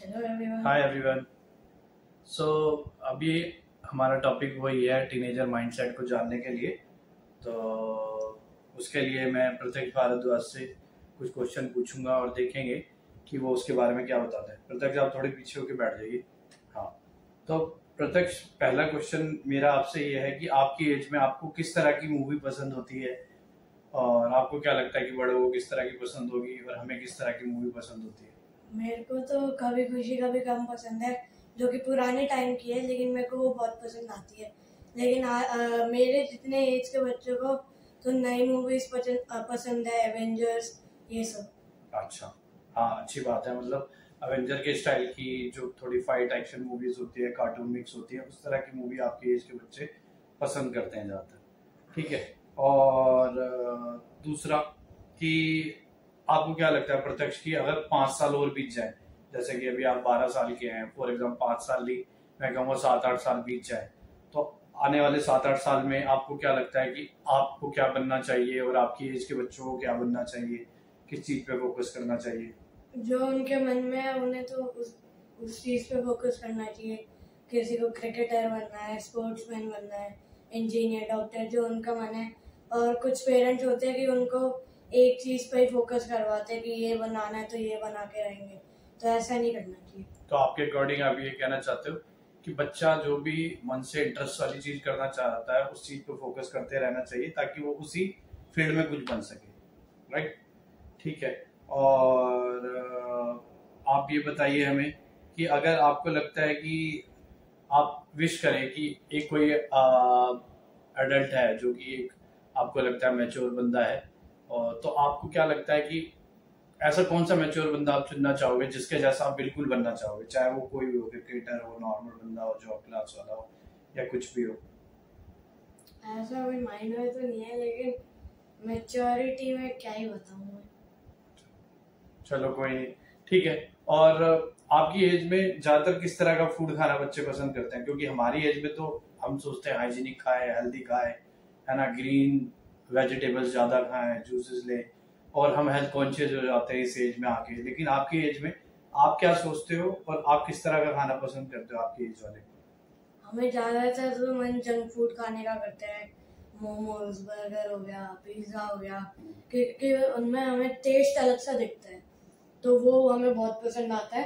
Hello everyone. Hi everyone. So अभी हमारा topic वही है टीनेजर माइंडसेट को जानने के लिए। तो उसके लिए मैं प्रत्यक्ष भारद्वाज से कुछ क्वेश्चन पूछूंगा और देखेंगे कि वो उसके बारे में क्या बताते हैं। प्रत्यक्ष आप थोड़े पीछे होके बैठ जाइए। हाँ, तो प्रत्यक्ष पहला क्वेश्चन मेरा आपसे ये है कि आपकी एज में आपको किस तरह की मूवी पसंद होती है और आपको क्या लगता है कि बड़ों को किस तरह की पसंद होगी और हमें किस तरह की मूवी पसंद होती है। मेरे को तो कभी खुशी कभी गम पसंद है, जो कि पुराने टाइम की है, लेकिन मेरे को वो बहुत पसंद आती है। लेकिन मेरे जितने एज के बच्चों को तो नई मूवीज पसंद है, एवेंजर्स, ये सब। अच्छा, हाँ, अच्छी बात है। मतलब अवेंजर के स्टाइल की जो थोड़ी फाइट एक्शन मूवीज होती है, कार्टून मिक्स होती है, उस तरह की मूवी आपके एज के बच्चे पसंद करते हैं ज्यादातर। ठीक है। और दूसरा कि आपको क्या लगता है प्रत्यक्ष की अगर 5 साल और बीत जाए, जैसे कि अभी आप 12 साल के हैं, फॉर एग्जाम्पल 5 साल ही मैं कहूँगा 7-8 साल बीत जाए, तो आने वाले 7-8 साल में आपको क्या लगता है कि आपको क्या बनना चाहिए और आपकी एज के बच्चों को क्या बनना चाहिए, किस चीज पे फोकस करना चाहिए? जो उनके मन में है उन्हें तो उस चीज पे फोकस करना चाहिए। किसी को क्रिकेटर बनना है, स्पोर्ट्समैन बनना है, इंजीनियर, डॉक्टर, जो उनका मन है। और कुछ पेरेंट्स होते हैं कि उनको एक चीज पे ही फोकस करवाते हैं कि ये बनाना है तो ये बना के रहेंगे, तो ऐसा नहीं करना चाहिए। तो आपके अकॉर्डिंग आप ये कहना चाहते हो कि बच्चा जो भी मन से इंटरेस्ट वाली चीज करना चाहता है उस चीज पे फोकस करते रहना चाहिए ताकि वो उसी फील्ड में कुछ बन सके, राइट? ठीक है। और आप ये बताइए हमें कि अगर आपको लगता है कि आप विश करें कि एक कोई एडल्ट है जो कि एक आपको लगता है मैच्योर बंदा है, और तो आपको क्या लगता है कि ऐसा कौन सा मैच्योर बंदा आप चुनना चाहोगे जिसके जैसा आप बिल्कुल बनना चाहोगे, चाहे वो कोई भी हो, क्रिकेटर हो, नॉर्मल बंदा हो, जॉब क्लास वाला हो, या कुछ भी हो? ऐसा कोई माइंड में तो नहीं है, लेकिन मैच्योरिटी में क्या ही बताऊं मैं। चलो कोई नहीं, ठीक है। और आपकी एज में ज्यादातर किस तरह का फूड खाना बच्चे पसंद करते हैं? क्योंकि हमारी एज में तो हम सोचते हैं हाइजीनिक खाए, हेल्दी खाए, है ना, ग्रीन वेजिटेबल्स ज्यादा खाएं, जूसेस लें, और हम हेल्थ कॉन्शियस हो जाते हैं इस एज में आके। लेकिन आपकी एज में आप क्या सोचते हो और आप किस तरह का खाना पसंद करते हो आपकी एज वाले? हमें ज्यादातर तो मन जंक फूड खाने का करता है। मोमोज, बर्गर हो गया, पिज्जा हो गया, क्योंकि उनमें हमें टेस्ट अलग सा दिखता है, तो वो हमें बहुत पसंद आता है।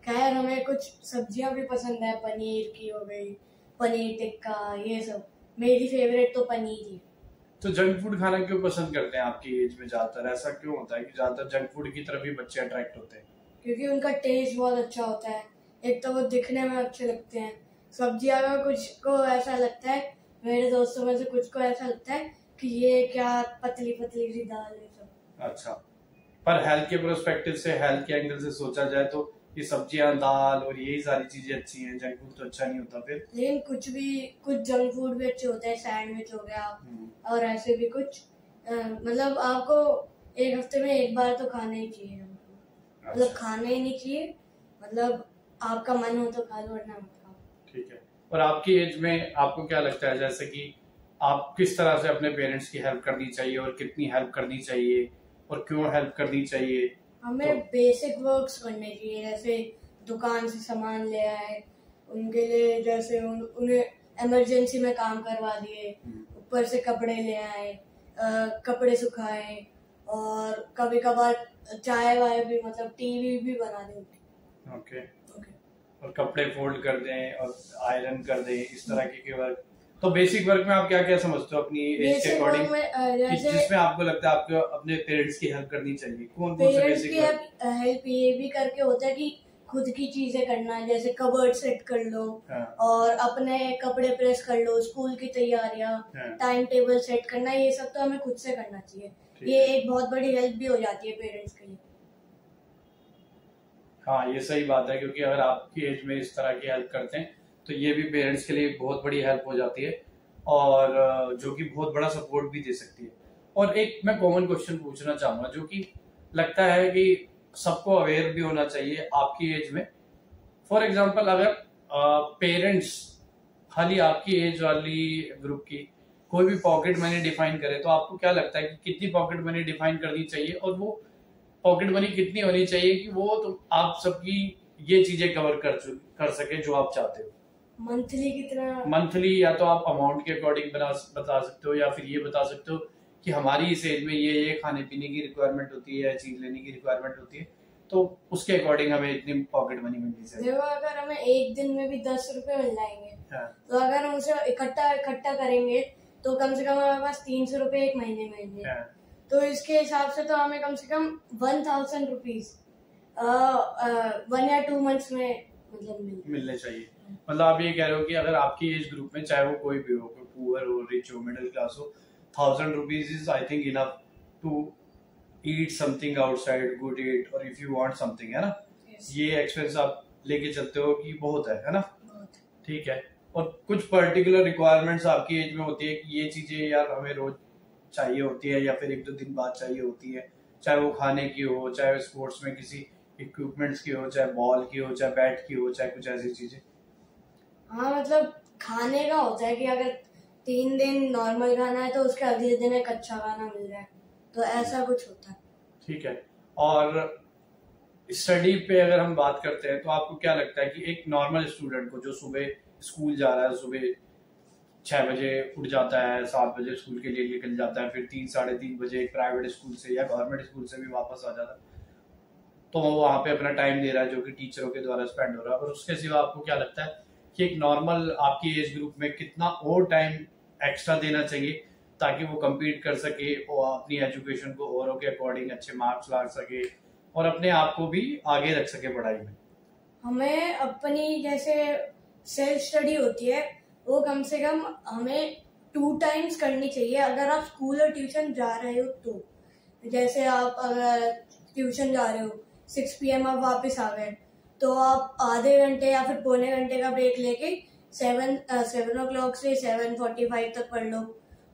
खैर, हमें कुछ सब्जियां भी पसंद है, पनीर की हो गई, पनीर टिक्का, ये सब। मेरी फेवरेट तो पनीर ही है। तो जंक फूड खाना क्यों पसंद करते हैं आपकी एज में ज्यादातर? ऐसा क्यों होता है कि ज्यादातर जंक फूड की तरफ ही बच्चे अट्रैक्ट होते हैं? क्योंकि उनका टेस्ट बहुत अच्छा होता है। एक तो वो दिखने में अच्छे लगते हैं। सब्जियां का कुछ को ऐसा लगता है, मेरे दोस्तों में से कुछ को ऐसा लगता है कि ये क्या पतली पतली सी दाल है सब। अच्छा, पर हेल्थ के प्रोस्पेक्टिव से, हेल्थ के एंगल से सोचा जाए तो ये सब्जियां, दाल और यही सारी चीजें अच्छी हैं, जंक फूड तो अच्छा नहीं होता फिर। लेकिन कुछ जंक फूड भी अच्छे होते हैं, सैंडविच हो गया और ऐसे भी कुछ। मतलब आपको एक हफ्ते में एक बार तो खाना ही चाहिए हमको। मतलब खाना ही नहीं चाहिए, मतलब आपका मन हो तो खा लो, वरना मत खाओ। ठीक है। और आपकी एज में आपको क्या लगता है, जैसे कि आप किस तरह से अपने पेरेंट्स की हेल्प करनी चाहिए और कितनी हेल्प करनी चाहिए और क्यों हेल्प करनी चाहिए? हमें बेसिक वर्क्स करने चाहिए, जैसे दुकान से सामान ले आए उनके लिए, जैसे उन्हें इमरजेंसी में काम करवा दिए, ऊपर से कपड़े ले आए, कपड़े सुखाए, और कभी कभार चाय वाय भी, मतलब टीवी भी बना दें। ओके। और कपड़े फोल्ड कर दें और आयरन कर दें, इस तरह के वर्क। तो बेसिक वर्क में आप क्या क्या समझते हो अपनी एज के अकॉर्डिंग, जिसमें आपको लगता है आपको अपने पेरेंट्स की हेल्प करनी चाहिए? कौन कौन से बेसिक वर्क? हेल्प ये भी करके होता है कि खुद की चीजें करना, जैसे कबर्ड सेट कर लो। हाँ। और अपने कपड़े प्रेस कर लो, स्कूल की तैयारियां, हाँ। टाइम टेबल सेट करना, ये सब तो हमें खुद से करना चाहिए। ये एक बहुत बड़ी हेल्प भी हो जाती है पेरेंट्स के लिए। हाँ, ये सही बात है, क्योंकि अगर आपकी एज में इस तरह की हेल्प करते हैं तो ये भी पेरेंट्स के लिए बहुत बड़ी हेल्प हो जाती है, और जो कि बहुत बड़ा सपोर्ट भी दे सकती है। और एक मैं कॉमन क्वेश्चन पूछना चाहूंगा जो कि लगता है कि सबको अवेयर भी होना चाहिए आपकी एज में। फॉर एग्जांपल, अगर पेरेंट्स खाली आपकी एज वाली ग्रुप की कोई भी पॉकेट मनी डिफाइन करे, तो आपको क्या लगता है कि कितनी पॉकेट मनी डिफाइन करनी चाहिए और वो पॉकेट मनी कितनी होनी चाहिए कि वो तो आप सबकी ये चीजें कवर कर सके जो आप चाहते हो? मंथली कितना? मंथली या तो आप अमाउंट के अकॉर्डिंग बता सकते हो, या फिर ये बता सकते हो कि हमारी इस एज में ये खाने पीने की रिक्वायरमेंट होती है, चीज लेने की रिक्वायरमेंट होती है, तो उसके अकॉर्डिंग हमें इतनी पॉकेट मनी मिलनी चाहिए। देखो, अगर हमें एक दिन में भी 10 रुपए मिल जाएंगे, हाँ। तो अगर हम उसे इकट्ठा करेंगे तो कम से कम हमारे पास 300 रुपए एक महीने में मिलेंगे। हाँ। तो इसके हिसाब से तो हमें कम से कम 1000 रुपीज 1 या 2 मंथ्स में मतलब मिलने चाहिए। मतलब आप ये कह रहे हो कि अगर आपकी एज ग्रुप में चाहे वो कोई भी हो, कोई पुअर हो, रिच हो, मिडिल क्लास हो, 1000 rupees is I think enough to eat something outside, good eat, और इफ यू वांट समथिंग, है ना? ये एक्सपेंस आप लेके चलते हो कि बहुत है ना? ठीक है। और कुछ पर्टिकुलर रिक्वायरमेंट्स आपकी एज में होती है कि ये चीजें यार हमें रोज चाहिए होती है, या फिर 1-2 दिन बाद चाहिए होती है, चाहे वो खाने की हो, चाहे स्पोर्ट्स में किसी इक्विपमेंट्स की हो, चाहे बॉल की हो, चाहे बैट की हो, चाहे कुछ ऐसी चीजें? हाँ, मतलब खाने का होता है कि अगर 3 दिन नॉर्मल खाना है तो उसके अगले दिन एक अच्छा खाना मिल रहा है, तो ऐसा कुछ होता है। ठीक है। और स्टडी पे अगर हम बात करते हैं तो आपको क्या लगता है कि एक नॉर्मल स्टूडेंट को जो सुबह स्कूल जा रहा है, सुबह 6 बजे उठ जाता है, 7 बजे स्कूल के लिए निकल जाता है, फिर 3-3:30 बजे प्राइवेट स्कूल से या गवर्नमेंट स्कूल से भी वापस आ जाता है, तो वो वहां पे अपना टाइम दे रहा है जो कि टीचरों के द्वारा स्पेंड हो रहा है, और उसके सिवा आपको क्या लगता है कि एक नॉर्मल आपकी एज ग्रुप में कितना और टाइम एक्स्ट्रा देना चाहिए ताकि वो कम्पीट कर सके और अपनी एजुकेशन को औरों के अकॉर्डिंग अच्छे मार्क्स ला सके और अपने आप को भी आगे रख सके पढ़ाई में? हमें अपनी जैसे सेल्फ स्टडी होती है वो कम से कम हमें 2 टाइम्स करनी चाहिए अगर आप स्कूल और ट्यूशन जा रहे हो तो। जैसे आप अगर ट्यूशन जा रहे हो 6 PM आप वापस आ गए, तो आप आधे घंटे या फिर पौने घंटे का ब्रेक लेके 7 o'clock से 7:45 तक पढ़ लो।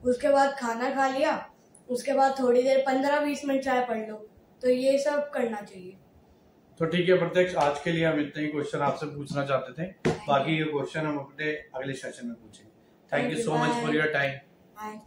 उसके बाद खाना खा लिया, उसके बाद थोड़ी देर 15-20 मिनट चाहे पढ़ लो, तो ये सब करना चाहिए। तो ठीक है प्रत्यक्ष, आज के लिए हम इतने ही क्वेश्चन आपसे पूछना चाहते थे, बाकी ये क्वेश्चन हम अपने अगले सेशन में पूछेंगे। Thank you so much for your time.